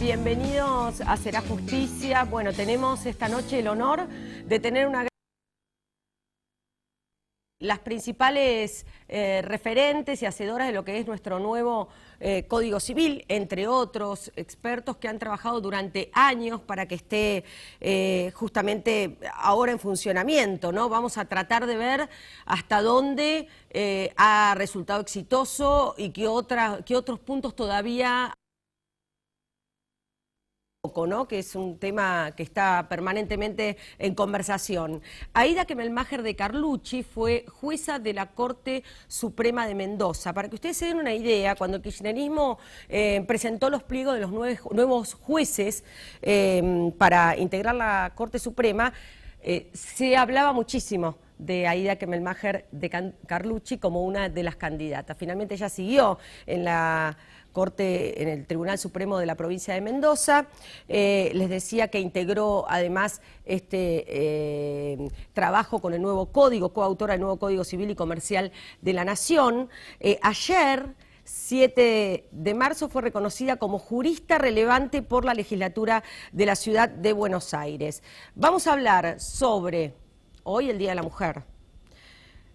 Bienvenidos a Será Justicia. Bueno, tenemos esta noche el honor de tener las principales referentes y hacedoras de lo que es nuestro nuevo Código Civil, entre otros expertos que han trabajado durante años para que esté justamente ahora en funcionamiento, ¿no? Vamos a tratar de ver hasta dónde ha resultado exitoso y qué otros puntos todavía, ¿no? Que es un tema que está permanentemente en conversación. Aída Kemelmacher de Carlucci fue jueza de la Corte Suprema de Mendoza. Para que ustedes se den una idea, cuando el kirchnerismo presentó los pliegos de los nuevos jueces para integrar la Corte Suprema, se hablaba muchísimo de Aída Kemelmacher de Carlucci como una de las candidatas. Finalmente ella siguió en la Corte, en el Tribunal Supremo de la provincia de Mendoza. Les decía que integró además este trabajo con el nuevo código, coautora del nuevo Código Civil y Comercial de la Nación. Ayer, 7 de marzo, fue reconocida como jurista relevante por la legislatura de la ciudad de Buenos Aires. Vamos a hablar sobre, hoy el Día de la Mujer,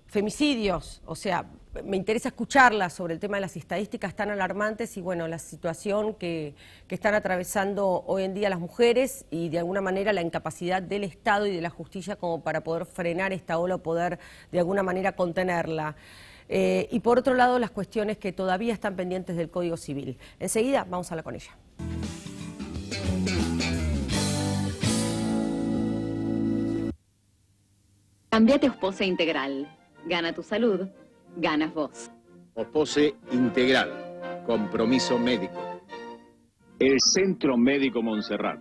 femicidios, o sea, me interesa escucharla sobre el tema de las estadísticas tan alarmantes y bueno, la situación que están atravesando hoy en día las mujeres y de alguna manera la incapacidad del Estado y de la justicia como para poder frenar esta ola o poder de alguna manera contenerla. Y por otro lado, las cuestiones que todavía están pendientes del Código Civil. Enseguida vamos a hablar con ella. Cambiate a Ospose Integral. Gana tu salud, ganas vos. Ospose Integral. Compromiso médico. El Centro Médico Montserrat,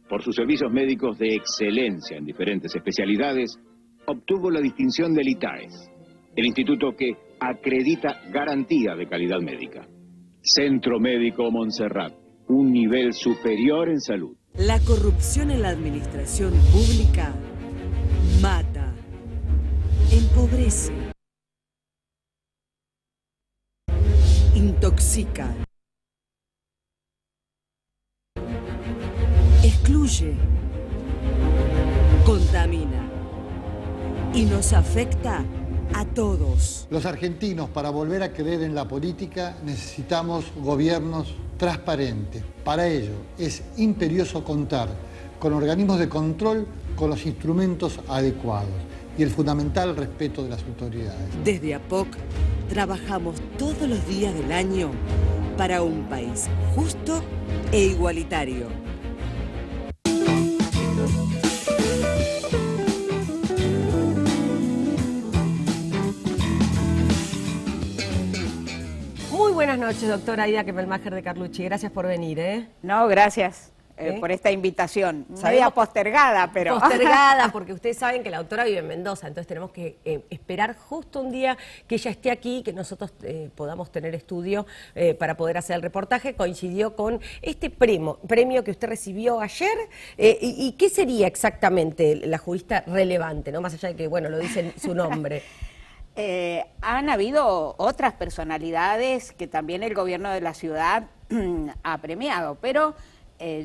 por sus servicios médicos de excelencia en diferentes especialidades, obtuvo la distinción del ITAES, el instituto que acredita garantía de calidad médica. Centro Médico Montserrat, un nivel superior en salud. La corrupción en la administración pública mata, empobrece, intoxica, excluye, contamina y nos afecta a todos. Los argentinos, para volver a creer en la política, necesitamos gobiernos transparentes. Para ello, es imperioso contar con organismos de control con los instrumentos adecuados y el fundamental respeto de las autoridades. Desde APOC trabajamos todos los días del año para un país justo e igualitario. Muy buenas noches, doctora Aída Kemelmacher de Carlucci. Gracias por venir. No, gracias por esta invitación. Media postergada, pero... Postergada, porque ustedes saben que la doctora vive en Mendoza, entonces tenemos que esperar justo un día que ella esté aquí, que nosotros podamos tener estudio para poder hacer el reportaje. Coincidió con este premio que usted recibió ayer. ¿Y qué sería exactamente la jurista relevante, no? Más allá de que, bueno, lo dice su nombre. Han habido otras personalidades que también el gobierno de la ciudad ha premiado, pero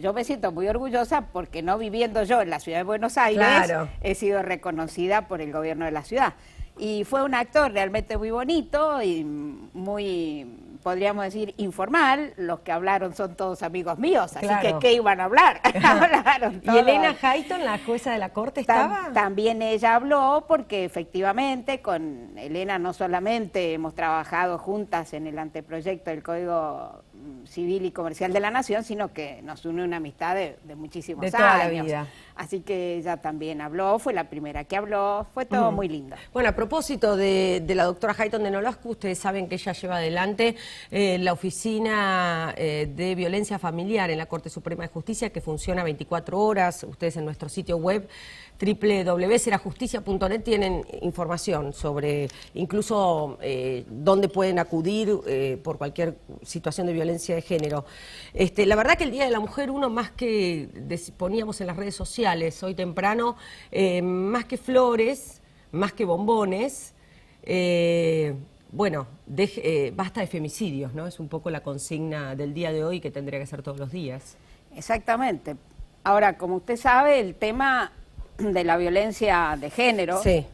yo me siento muy orgullosa porque no viviendo yo en la ciudad de Buenos Aires, claro, he sido reconocida por el gobierno de la ciudad. Y fue un actor realmente muy bonito y muy, podríamos decir, informal. Los que hablaron son todos amigos míos, así claro, que ¿qué iban a hablar? Hablaron todos. ¿Y Elena Hayton, la jueza de la Corte, estaba? También ella habló porque efectivamente con Elena no solamente hemos trabajado juntas en el anteproyecto del Código Civil y Comercial de la Nación, sino que nos une una amistad de muchísimos años. De toda la vida. Así que ella también habló, fue la primera que habló, fue todo muy lindo. Bueno, a propósito de la doctora Hayton de Nolasco, ustedes saben que ella lleva adelante la Oficina de Violencia Familiar en la Corte Suprema de Justicia, que funciona 24 horas. Ustedes en nuestro sitio web www.serajusticia.net tienen información sobre incluso dónde pueden acudir por cualquier situación de violencia de género. La verdad que el Día de la Mujer, uno más que poníamos en las redes sociales hoy temprano, más que flores, más que bombones, bueno, basta de femicidios, ¿no? Es un poco la consigna del día de hoy que tendría que ser todos los días. Exactamente. Ahora, como usted sabe, el tema de la violencia de género Sí.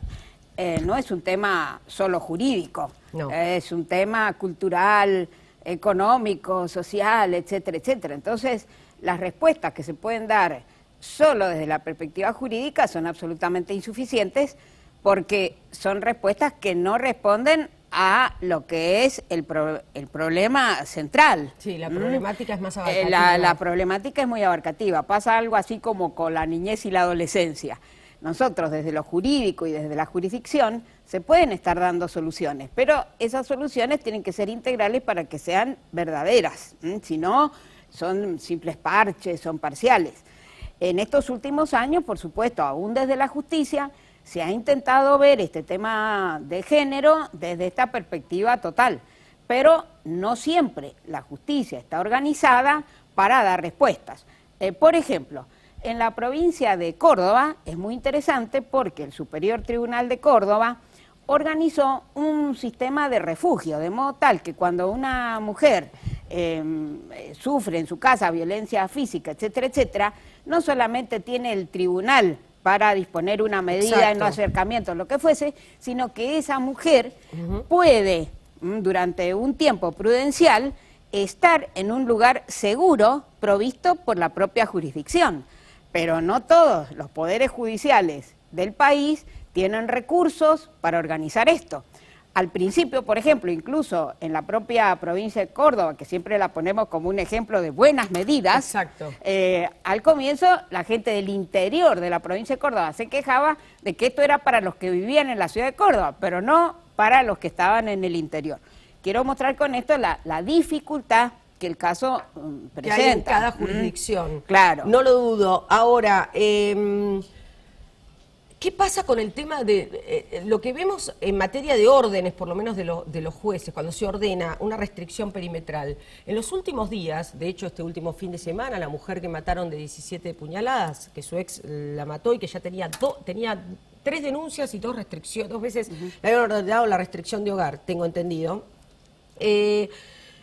No es un tema solo jurídico, No. Es un tema cultural, económico, social, etcétera, etcétera. Entonces, las respuestas que se pueden dar solo desde la perspectiva jurídica son absolutamente insuficientes porque son respuestas que no responden a lo que es el problema central. Sí, la problemática es más abarcativa. La problemática es muy abarcativa. Pasa algo así como con la niñez y la adolescencia. Nosotros, desde lo jurídico y desde la jurisdicción, se pueden estar dando soluciones, pero esas soluciones tienen que ser integrales para que sean verdaderas. Si no, son simples parches, son parciales. En estos últimos años, por supuesto, aún desde la justicia, se ha intentado ver este tema de género desde esta perspectiva total, pero no siempre la justicia está organizada para dar respuestas. Por ejemplo, en la provincia de Córdoba es muy interesante porque el Superior Tribunal de Córdoba organizó un sistema de refugio, de modo tal que cuando una mujer sufre en su casa violencia física, etcétera, etcétera, no solamente tiene el tribunal para disponer una medida Exacto. en los acercamientos, lo que fuese, sino que esa mujer puede, durante un tiempo prudencial, estar en un lugar seguro provisto por la propia jurisdicción. Pero no todos los poderes judiciales del país tienen recursos para organizar esto. Al principio, por ejemplo, incluso en la propia provincia de Córdoba, que siempre la ponemos como un ejemplo de buenas medidas, Exacto. Al comienzo la gente del interior de la provincia de Córdoba se quejaba de que esto era para los que vivían en la ciudad de Córdoba, pero no para los que estaban en el interior. Quiero mostrar con esto la dificultad que el caso presenta. Que hay en cada jurisdicción. Claro. No lo dudo. Ahora, ¿qué pasa con el tema de lo que vemos en materia de órdenes, por lo menos de los jueces, cuando se ordena una restricción perimetral? En los últimos días, de hecho este último fin de semana, la mujer que mataron de 17 puñaladas, que su ex la mató y que ya tenía 3 denuncias y 2 restricciones, 2 veces le habían ordenado la restricción de hogar, tengo entendido.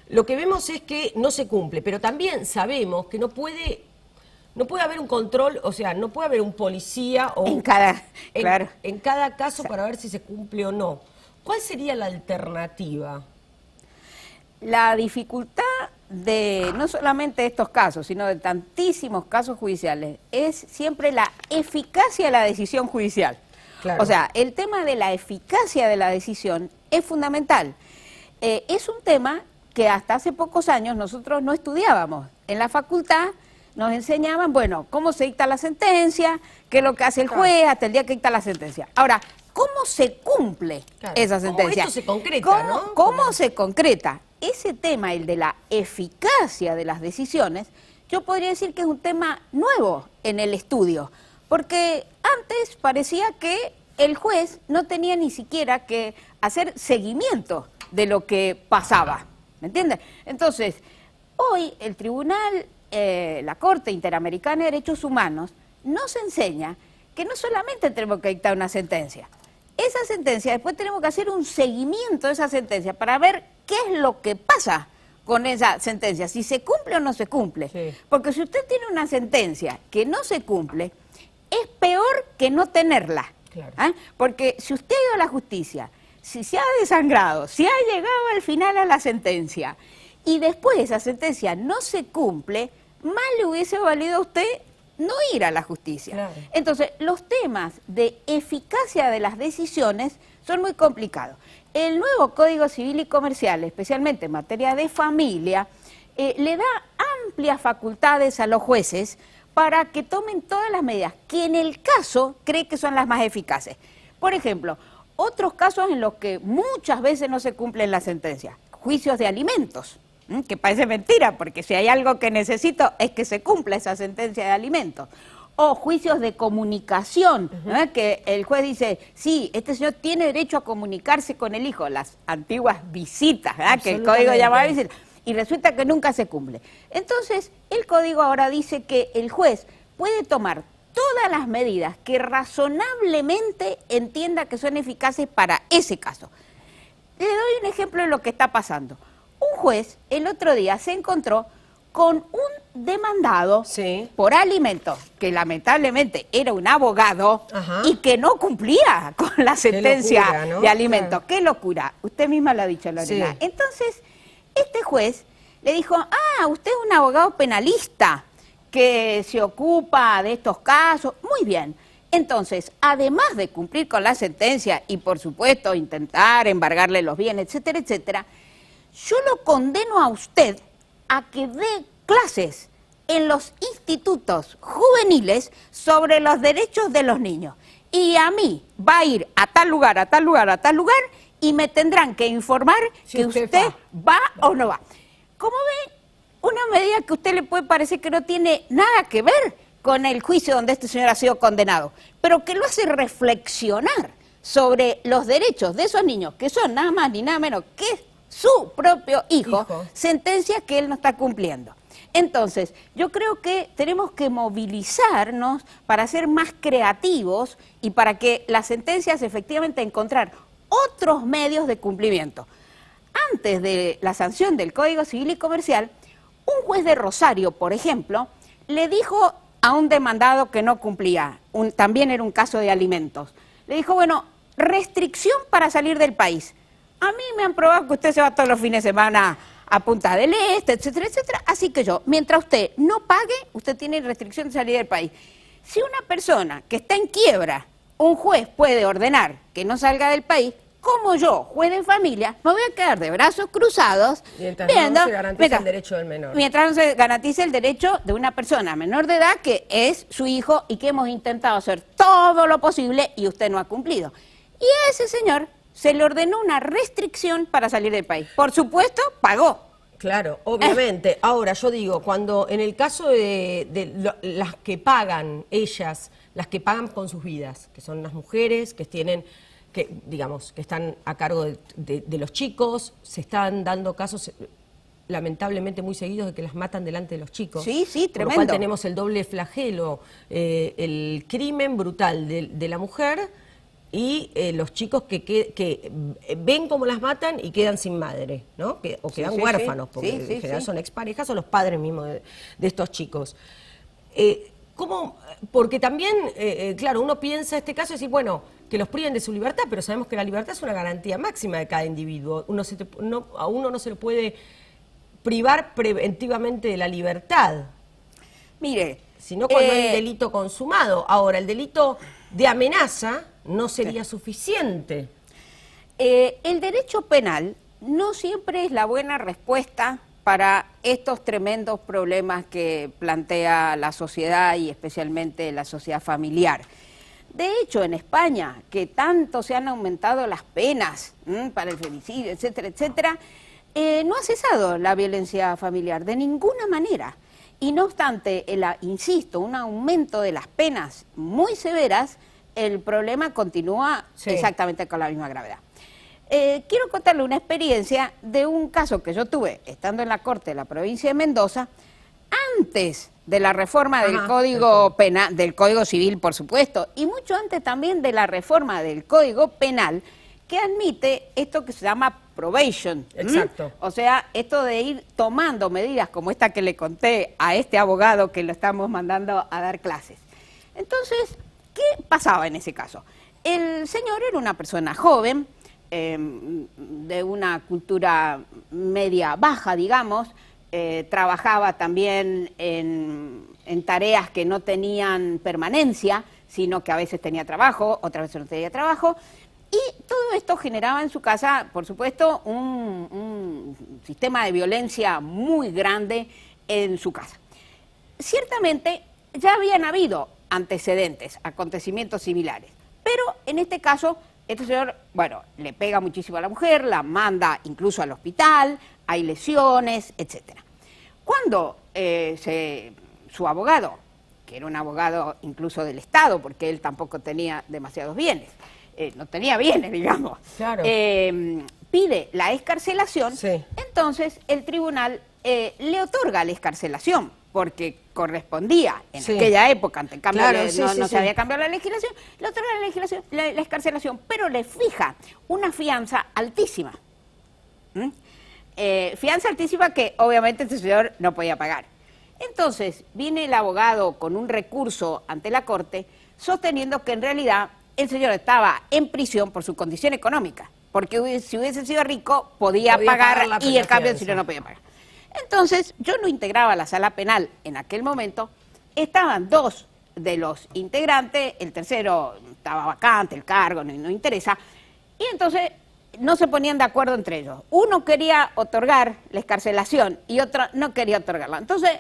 Lo que vemos es que no se cumple, pero también sabemos que no puede haber un control, o sea, no puede haber un policía o En cada caso para ver si se cumple o no. ¿Cuál sería la alternativa? La dificultad de no solamente estos casos, sino de tantísimos casos judiciales, es siempre la eficacia de la decisión judicial. Claro. O sea, el tema de la eficacia de la decisión es fundamental. Es un tema que hasta hace pocos años nosotros no estudiábamos. En la facultad nos enseñaban, bueno, cómo se dicta la sentencia, qué es lo que hace el juez hasta el día que dicta la sentencia. Ahora, ¿cómo se cumple esa sentencia? ¿Cómo esto se concreta, no? ¿Cómo se concreta? Ese tema, el de la eficacia de las decisiones, yo podría decir que es un tema nuevo en el estudio, porque antes parecía que el juez no tenía ni siquiera que hacer seguimiento de lo que pasaba, ¿me entiendes? Entonces, hoy el tribunal, la Corte Interamericana de Derechos Humanos, nos enseña que no solamente tenemos que dictar una sentencia, esa sentencia después tenemos que hacer un seguimiento de esa sentencia para ver qué es lo que pasa con esa sentencia, si se cumple o no se cumple. Sí. Porque si usted tiene una sentencia que no se cumple, es peor que no tenerla. Claro. ¿Ah? Porque si usted ha ido a la justicia, si se ha desangrado, si ha llegado al final a la sentencia y después esa sentencia no se cumple, más le hubiese valido a usted no ir a la justicia. Claro. Entonces, los temas de eficacia de las decisiones son muy complicados. El nuevo Código Civil y Comercial, especialmente en materia de familia, le da amplias facultades a los jueces para que tomen todas las medidas que en el caso cree que son las más eficaces. Por ejemplo, otros casos en los que muchas veces no se cumplen las sentencias, juicios de alimentos, que parece mentira, porque si hay algo que necesito es que se cumpla esa sentencia de alimentos. O juicios de comunicación, que el juez dice, sí, este señor tiene derecho a comunicarse con el hijo, las antiguas visitas, que el código llamaba visita, y resulta que nunca se cumple. Entonces, el código ahora dice que el juez puede tomar todas las medidas que razonablemente entienda que son eficaces para ese caso. Le doy un ejemplo de lo que está pasando. Un juez el otro día se encontró con un demandado Sí. por alimentos, que lamentablemente era un abogado Ajá. y que no cumplía con la sentencia locura, ¿no? de alimentos. Claro. ¡Qué locura! Usted misma lo ha dicho, Lorena. Sí. Entonces, este juez le dijo, usted es un abogado penalista que se ocupa de estos casos. Muy bien. Entonces, además de cumplir con la sentencia y, por supuesto, intentar embargarle los bienes, etcétera, etcétera, yo lo condeno a usted a que dé clases en los institutos juveniles sobre los derechos de los niños. Y a mí va a ir a tal lugar, a tal lugar, a tal lugar, y me tendrán que informar Si que usted usted va o no va. Como ve, una medida que a usted le puede parecer que no tiene nada que ver con el juicio donde este señor ha sido condenado, pero que lo hace reflexionar sobre los derechos de esos niños, que son nada más ni nada menos que su propio hijo, sentencia que él no está cumpliendo. Entonces, yo creo que tenemos que movilizarnos para ser más creativos y para que las sentencias efectivamente encontrar otros medios de cumplimiento. Antes de la sanción del Código Civil y Comercial, un juez de Rosario, por ejemplo, le dijo a un demandado que no cumplía, también era un caso de alimentos, le dijo, bueno, restricción para salir del país. A mí me han probado que usted se va todos los fines de semana a Punta del Este, etcétera, etcétera. Así que mientras usted no pague, usted tiene restricción de salir del país. Si una persona que está en quiebra, un juez puede ordenar que no salga del país, como yo, juez de familia, me voy a quedar de brazos cruzados Mientras viendo, no se garantice el derecho del menor. Mientras no se garantice el derecho de una persona menor de edad que es su hijo y que hemos intentado hacer todo lo posible y usted no ha cumplido. Y a ese señor se le ordenó una restricción para salir del país. Por supuesto, pagó. Claro, obviamente. Ahora, yo digo, cuando en el caso de las que pagan, ellas, las que pagan con sus vidas, que son las mujeres que tienen, que digamos, que están a cargo de los chicos, se están dando casos lamentablemente muy seguidos de que las matan delante de los chicos. Sí, sí, Por tremendo. lo cual tenemos el doble flagelo, el crimen brutal de la mujer y los chicos que ven cómo las matan y quedan sin madre, ¿no? O quedan huérfanos, porque en general son exparejas o los padres mismos de estos chicos. ¿Cómo? Porque también, claro, uno piensa este caso y decir, bueno, que los priven de su libertad, pero sabemos que la libertad es una garantía máxima de cada individuo. A uno no se le puede privar preventivamente de la libertad. Mire, Sino cuando hay delito consumado. Ahora, el delito de amenaza no sería suficiente. el derecho penal no siempre es la buena respuesta para estos tremendos problemas que plantea la sociedad y especialmente la sociedad familiar. De hecho, en España, que tanto se han aumentado las penas para el femicidio, etcétera, etcétera, no ha cesado la violencia familiar de ninguna manera. Y no obstante, insisto, un aumento de las penas muy severas, el problema continúa exactamente con la misma gravedad. Quiero contarle una experiencia de un caso que yo tuve estando en la Corte de la provincia de Mendoza, antes de la reforma del Código Penal, del Código Civil, por supuesto, y mucho antes también de la reforma del Código Penal, que admite esto que se llama probation. Exacto. O sea, esto de ir tomando medidas como esta que le conté a este abogado que lo estamos mandando a dar clases. Entonces, ¿qué pasaba en ese caso? El señor era una persona joven, de una cultura media baja, digamos, trabajaba también en tareas que no tenían permanencia, sino que a veces tenía trabajo, otras veces no tenía trabajo, y todo esto generaba en su casa, por supuesto, un sistema de violencia muy grande en su casa. Ciertamente ya habían habido antecedentes, acontecimientos similares, pero en este caso, este señor, bueno, le pega muchísimo a la mujer, la manda incluso al hospital, hay lesiones, etcétera. Cuando su abogado, que era un abogado incluso del Estado, porque él tampoco tenía demasiados bienes, no tenía bienes, digamos, Claro. pide la excarcelación, entonces el tribunal le otorga la excarcelación, porque correspondía en aquella época, ante el cambio no se había cambiado la legislación, le otorga la excarcelación, pero le fija una fianza altísima. fianza altísima que obviamente este señor no podía pagar. Entonces viene el abogado con un recurso ante la Corte sosteniendo que en realidad el señor estaba en prisión por su condición económica, porque si hubiese sido rico podía pagar y en cambio el señor no podía pagar. Entonces yo no integraba la sala penal en aquel momento, estaban dos de los integrantes, el tercero estaba vacante, el cargo no interesa, y entonces no se ponían de acuerdo entre ellos. Uno quería otorgar la excarcelación y otro no quería otorgarla. Entonces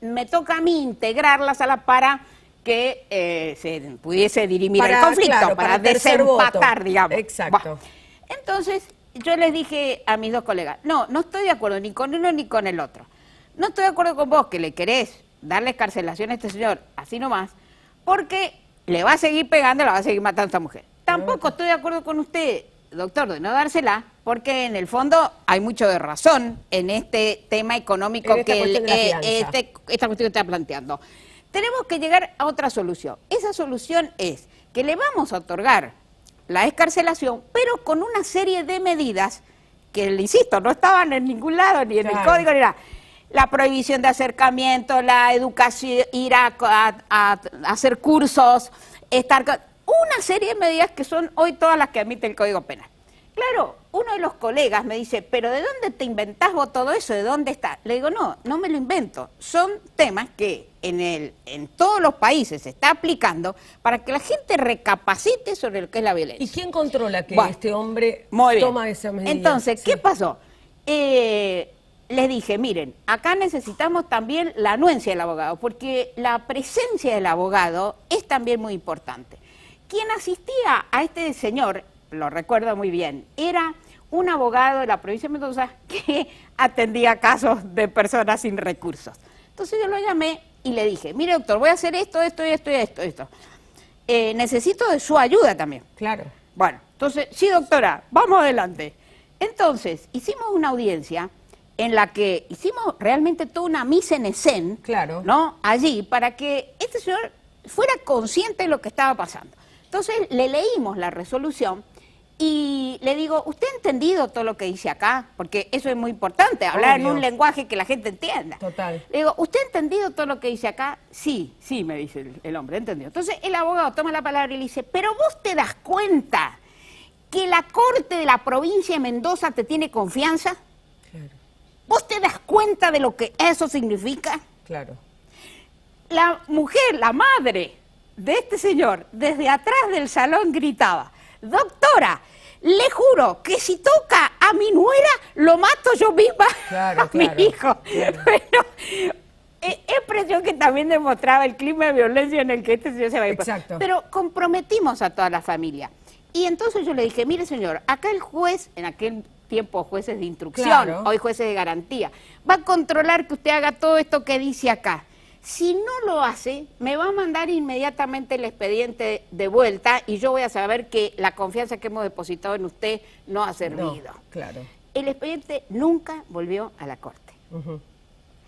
me toca a mí integrar la sala para que se pudiese dirimir el conflicto, claro, para desempatar, digamos. Exacto. Bueno, entonces yo les dije a mis dos colegas, no estoy de acuerdo ni con uno ni con el otro. No estoy de acuerdo con vos que le querés darle excarcelación a este señor, así nomás, porque le va a seguir pegando, la va a seguir matando a esta mujer. Tampoco estoy de acuerdo con usted, doctor, de no dársela, porque en el fondo hay mucho de razón en este tema económico que esta cuestión que está planteando. Tenemos que llegar a otra solución. Esa solución es que le vamos a otorgar la excarcelación, pero con una serie de medidas que, le insisto, no estaban en ningún lado, ni en el código, ni nada. La prohibición de acercamiento, la educación, ir a hacer cursos, una serie de medidas que son hoy todas las que admite el Código Penal. Claro, uno de los colegas me dice, pero ¿de dónde te inventás vos todo eso? ¿De dónde está? Le digo, no me lo invento. Son temas que en todos los países se está aplicando para que la gente recapacite sobre lo que es la violencia. ¿Y quién controla que este hombre toma esa medida? Entonces, ¿qué pasó? Les dije, miren, acá necesitamos también la anuencia del abogado, porque la presencia del abogado es también muy importante. Quien asistía a este señor, lo recuerdo muy bien, era un abogado de la provincia de Mendoza que atendía casos de personas sin recursos. Entonces yo lo llamé y le dije, mire doctor, voy a hacer esto. Necesito de su ayuda también. Claro. Bueno, entonces, sí doctora, vamos adelante. Entonces, hicimos una audiencia en la que hicimos realmente toda una mise en scène, claro, ¿no? Allí, para que este señor fuera consciente de lo que estaba pasando. Entonces le leímos la resolución y le digo, ¿usted ha entendido todo lo que dice acá? Porque eso es muy importante, hablar en un lenguaje que la gente entienda. Total. Le digo, ¿usted ha entendido todo lo que dice acá? Sí, me dice el hombre, entendido. Entonces el abogado toma la palabra y le dice, pero vos te das cuenta que la Corte de la provincia de Mendoza te tiene confianza. Claro. ¿Vos te das cuenta de lo que eso significa? Claro. La mujer, la madre de este señor, desde atrás del salón gritaba, doctora, le juro que si toca a mi nuera, lo mato yo misma a mi hijo. Claro. Bueno, expresión que también demostraba el clima de violencia en el que este señor se va a ir. Exacto. Pero comprometimos a toda la familia. Y entonces yo le dije, mire señor, acá el juez, en aquel tiempo jueces de instrucción, claro, hoy jueces de garantía, va a controlar que usted haga todo esto que dice acá. Si no lo hace, me va a mandar inmediatamente el expediente de vuelta y yo voy a saber que la confianza que hemos depositado en usted no ha servido. No, claro. El expediente nunca volvió a la Corte.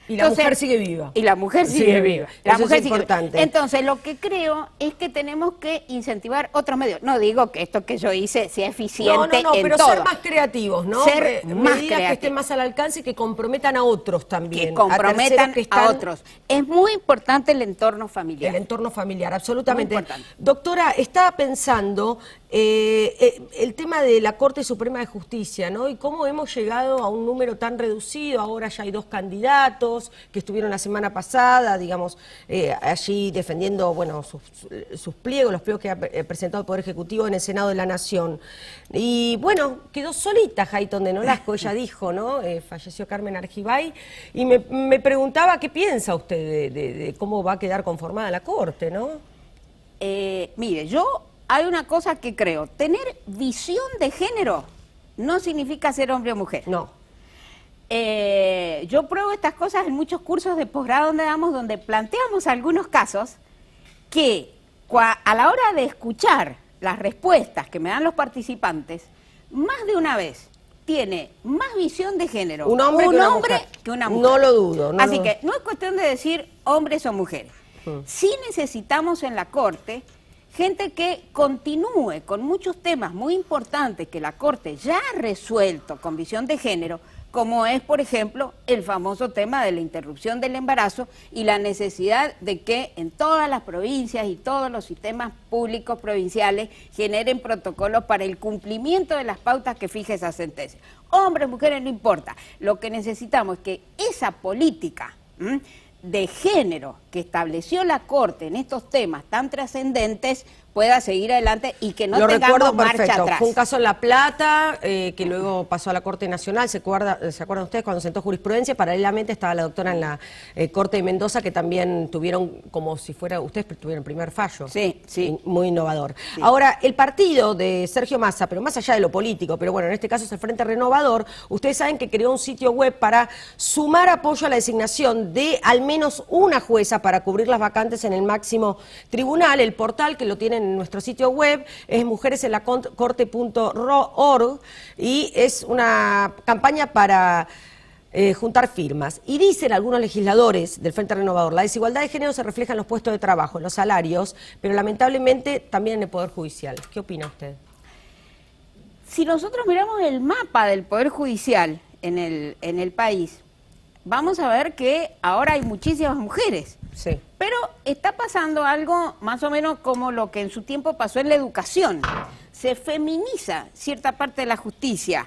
Y la mujer sigue viva. Y la mujer sigue viva. La Eso mujer es importante. Entonces, lo que creo es que tenemos que incentivar otros medios. No digo que esto que yo hice sea eficiente en todo. pero ser más creativos, ¿no? Ser más medidas que estén más al alcance y que comprometan a otros también. Que comprometan a otros. Es muy importante el entorno familiar. El entorno familiar, absolutamente. Muy importante. Doctora, estaba pensando el tema de la Corte Suprema de Justicia, ¿no? Y cómo hemos llegado a un número tan reducido. Ahora ya hay 2 candidatos que estuvieron la semana pasada, digamos, allí defendiendo, bueno, sus pliegos, los pliegos que ha presentado el Poder Ejecutivo en el Senado de la Nación. Y bueno, quedó solita Jayton de Nolasco, ella dijo, ¿no? Falleció Carmen Argibay, y me preguntaba qué piensa usted de cómo va a quedar conformada la Corte, ¿no? Mire, hay una cosa que creo, tener visión de género no significa ser hombre o mujer. No. Yo pruebo estas cosas en muchos cursos de posgrado donde planteamos algunos casos que a la hora de escuchar las respuestas que me dan los participantes, más de una vez tiene más visión de género un hombre que una mujer. No lo dudo. Así que no es cuestión de decir hombres o mujeres. Sí necesitamos en la Corte gente que continúe con muchos temas muy importantes que la Corte ya ha resuelto con visión de género, como es, por ejemplo, el famoso tema de la interrupción del embarazo y la necesidad de que en todas las provincias y todos los sistemas públicos provinciales generen protocolos para el cumplimiento de las pautas que fija esa sentencia. Hombres, mujeres, no importa. Lo que necesitamos es que esa política de género que estableció la Corte en estos temas tan trascendentes pueda seguir adelante y que no Lo tengamos recuerdo marcha perfecto. atrás. Fue un caso en La Plata, que luego pasó a la Corte Nacional. ¿Se acuerdan ustedes cuando sentó jurisprudencia? Paralelamente estaba la doctora en la Corte de Mendoza, que también tuvieron, como si fuera, ustedes tuvieron el primer fallo. Sí, sí. Muy innovador. Sí. Ahora, el partido de Sergio Massa, pero más allá de lo político, pero bueno, en este caso es el Frente Renovador, ustedes saben que creó un sitio web para sumar apoyo a la designación de al menos una jueza para cubrir las vacantes en el máximo tribunal. El portal, que lo tienen en nuestro sitio web, es mujeresenlacorte.org y es una campaña para juntar firmas. Y dicen algunos legisladores del Frente Renovador, la desigualdad de género se refleja en los puestos de trabajo, en los salarios, pero lamentablemente también en el Poder Judicial. ¿Qué opina usted? Si nosotros miramos el mapa del Poder Judicial en el país, vamos a ver que ahora hay muchísimas mujeres. Sí. Pero está pasando algo más o menos como lo que en su tiempo pasó en la educación. Se feminiza cierta parte de la justicia.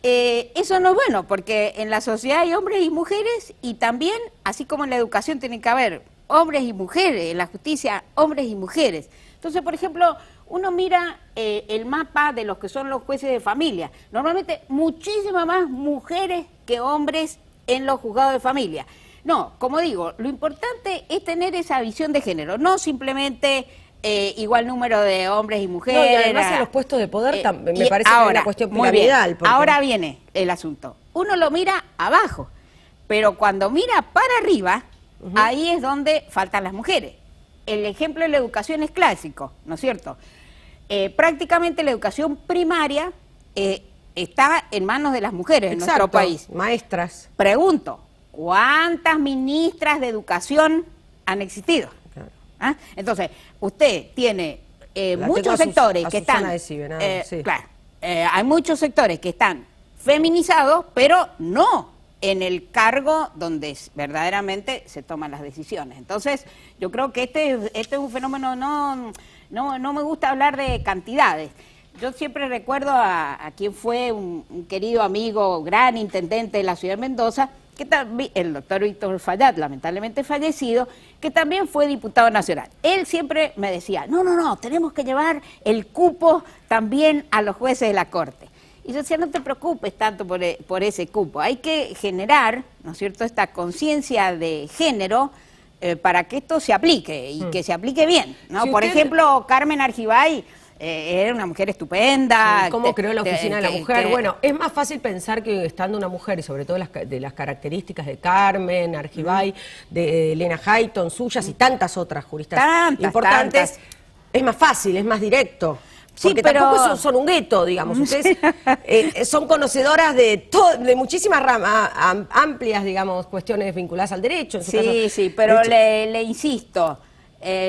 Eso no es bueno, porque en la sociedad hay hombres y mujeres, y también, así como en la educación tiene que haber hombres y mujeres, en la justicia hombres y mujeres. Entonces, por ejemplo, uno mira el mapa de los que son los jueces de familia. Normalmente muchísimas más mujeres que hombres en los juzgados de familia. No, como digo, lo importante es tener esa visión de género, no simplemente igual número de hombres y mujeres. No, y además en los puestos de poder me parece ahora, que es una cuestión muy bien, piramidal. Porque... Ahora viene el asunto. Uno lo mira abajo, pero cuando mira para arriba, ahí es donde faltan las mujeres. El ejemplo de la educación es clásico, ¿no es cierto? Prácticamente la educación primaria está en manos de las mujeres. Exacto, en nuestro país. Maestras. Pregunto, ¿cuántas ministras de educación han existido? Claro. ¿Ah? Entonces, usted tiene muchos sectores que están... Sí. Claro, hay muchos sectores que están feminizados, pero no en el cargo donde verdaderamente se toman las decisiones. Entonces, yo creo que este es un fenómeno, no me gusta hablar de cantidades. Yo siempre recuerdo a quien fue un querido amigo, gran intendente de la ciudad de Mendoza, que el doctor Víctor Fallat, lamentablemente fallecido, que también fue diputado nacional. Él siempre me decía, no, tenemos que llevar el cupo también a los jueces de la Corte. Y yo decía, no te preocupes tanto por ese cupo, hay que generar, ¿no es cierto?, esta conciencia de género para que esto se aplique y que se aplique bien, ¿no? Si Por usted... ejemplo, Carmen Argibay era una mujer estupenda. Sí, ¿cómo creó la Oficina de la Mujer? Que, bueno, es más fácil pensar que estando una mujer, y sobre todo de las características de Carmen Argibay, de Elena Hayton, suyas y tantas otras juristas importantes, es más fácil, es más directo. Sí, porque pero... tampoco son un gueto, digamos. Ustedes son conocedoras de muchísimas ramas amplias, digamos, cuestiones vinculadas al derecho. En su caso, sí, pero le insisto,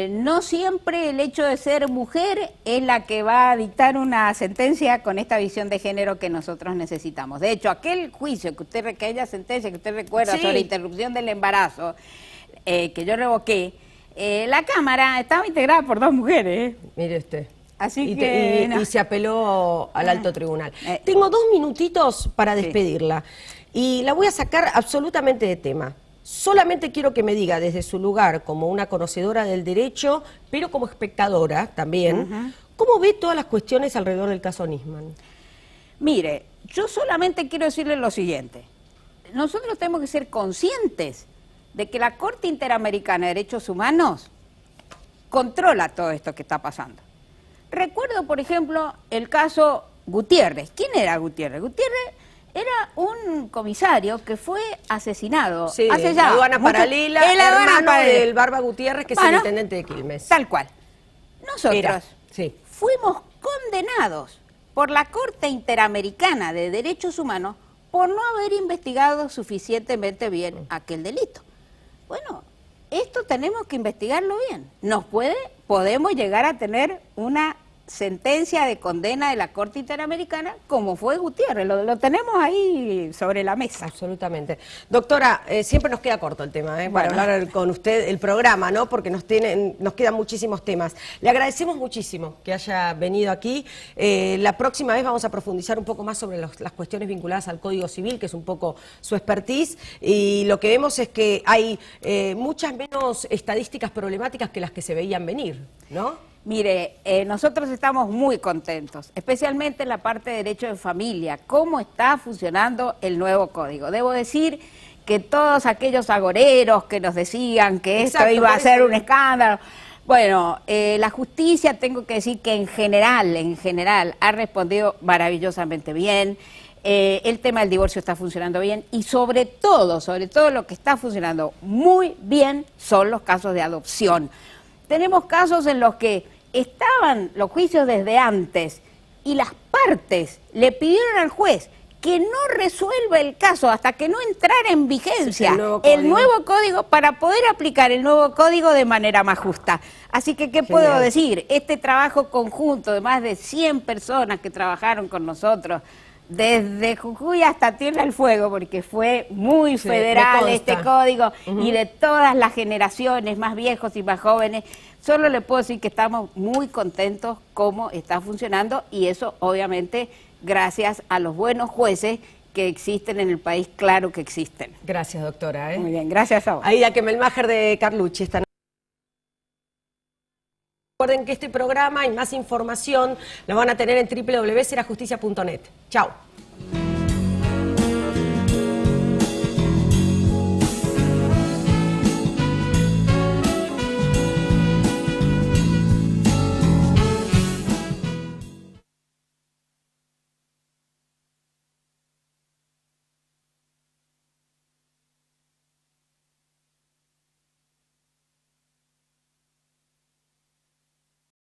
no siempre el hecho de ser mujer es la que va a dictar una sentencia con esta visión de género que nosotros necesitamos. De hecho, aquel juicio aquella sentencia que usted recuerda sobre interrupción del embarazo, que yo revoqué, la Cámara estaba integrada por 2 mujeres. Mire usted. Así y se apeló al alto tribunal. Tengo 2 minutitos para despedirla y la voy a sacar absolutamente de tema. Solamente quiero que me diga desde su lugar como una conocedora del derecho, pero como espectadora también, ¿cómo ve todas las cuestiones alrededor del caso Nisman? Mire, yo solamente quiero decirle lo siguiente. Nosotros tenemos que ser conscientes de que la Corte Interamericana de Derechos Humanos controla todo esto que está pasando. Recuerdo, por ejemplo, el caso Gutiérrez. ¿Quién era Gutiérrez? Gutiérrez era un comisario que fue asesinado hace ya... aduana paralela, hermano del Barba Gutiérrez, que es el intendente de Quilmes. Tal cual. Nosotros fuimos condenados por la Corte Interamericana de Derechos Humanos por no haber investigado suficientemente bien aquel delito. Bueno, esto tenemos que investigarlo bien. Podemos llegar a tener una sentencia de condena de la Corte Interamericana, como fue Gutiérrez. Lo tenemos ahí sobre la mesa. Absolutamente. Doctora, siempre nos queda corto el tema, para hablar con usted el programa, ¿no? Porque nos quedan muchísimos temas. Le agradecemos muchísimo que haya venido aquí. La próxima vez vamos a profundizar un poco más sobre las cuestiones vinculadas al Código Civil, que es un poco su expertise, y lo que vemos es que hay muchas menos estadísticas problemáticas que las que se veían venir, ¿no? Mire, nosotros estamos muy contentos, especialmente en la parte de derecho de familia, cómo está funcionando el nuevo código. Debo decir que todos aquellos agoreros que nos decían que esto iba a ser un escándalo, bueno, la justicia, tengo que decir que en general ha respondido maravillosamente bien. El tema del divorcio está funcionando bien y sobre todo lo que está funcionando muy bien son los casos de adopción. Tenemos casos en los que estaban los juicios desde antes y las partes le pidieron al juez que no resuelva el caso hasta que no entrara en vigencia el nuevo código para poder aplicar el nuevo código de manera más justa. Así que, ¿qué puedo decir? Este trabajo conjunto de más de 100 personas que trabajaron con nosotros, desde Jujuy hasta Tierra del Fuego, porque fue muy federal este código, y de todas las generaciones, más viejos y más jóvenes, solo le puedo decir que estamos muy contentos cómo está funcionando, y eso obviamente gracias a los buenos jueces que existen en el país, claro que existen. Gracias, doctora. Muy bien, gracias a vos. Aida Kemelmacher de Carlucci está. Recuerden que este programa y más información lo van a tener en www.serajusticia.net. Chao.